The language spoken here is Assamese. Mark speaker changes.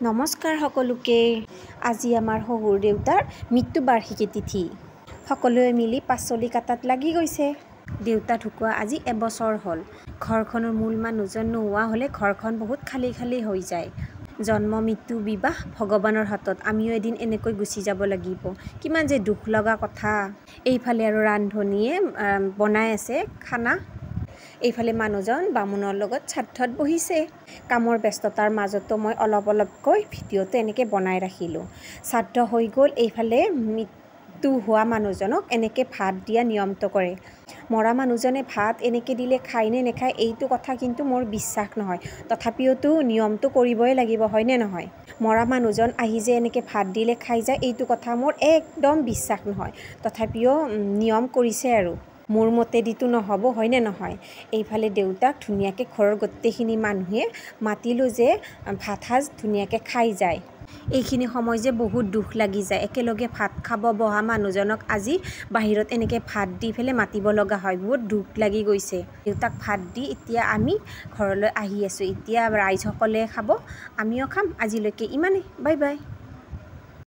Speaker 1: নমস্কাৰ সকলোকে। আজি আমাৰ শহুৰ দেউতাৰ মৃত্যু বাৰ্ষিকী তিথি। সকলোৱে মিলি পাচলি কাটাত লাগি গৈছে। দেউতা ঢুকুৱা আজি এবছৰ হ'ল। ঘৰখনৰ মূল মানুহজন নোহোৱা হ'লে ঘৰখন বহুত খালী খালী হৈ যায়। জন্ম মৃত্যু বিবাহ ভগৱানৰ হাতত, আমিও এদিন এনেকৈ গুচি যাব লাগিব। কিমান যে দুখ লগা কথা। এইফালে আৰু ৰান্ধনীয়ে বনাই আছে খানা, এইফালে মানুহজন বামুণৰ লগত শ্ৰাদ্ধত বহিছে। কামৰ ব্যস্ততাৰ মাজতো মই অলপকৈ ভিডিঅ'টো এনেকৈ বনাই ৰাখিলোঁ। শ্ৰাদ্ধ হৈ গ'ল, এইফালে মৃত্যু হোৱা মানুহজনক এনেকৈ ভাত দিয়া নিয়মটো কৰে। মৰা মানুহজনে ভাত এনেকৈ দিলে খায় নে নেখায় এইটো কথা কিন্তু মোৰ বিশ্বাস নহয়। তথাপিওতো নিয়মটো কৰিবই লাগিব, হয়নে নহয়? মৰা মানুহজন আহি যে এনেকৈ ভাত দিলে খাই যায় এইটো কথা মোৰ একদম বিশ্বাস নহয়। তথাপিও নিয়ম কৰিছে আৰু। মোৰ মতেদিতো নহ'ব, হয়নে নহয়? এইফালে দেউতাক ধুনীয়াকৈ ঘৰৰ গোটেইখিনি মানুহে মাতিলোঁ যে ভাত সাজ ধুনীয়াকৈ খাই যায়। এইখিনি সময় যে বহুত দুখ লাগি যায়। একেলগে ভাত খাব বহা মানুহজনক আজি বাহিৰত এনেকৈ ভাত দি পেলাই মাতিব লগা হয়। বহুত দুখ লাগি গৈছে। দেউতাক ভাত দি এতিয়া আমি ঘৰলৈ আহি আছোঁ। এতিয়া ৰাইজসকলে খাব, আমিও খাম। আজিলৈকে ইমানেই, বাই বাই।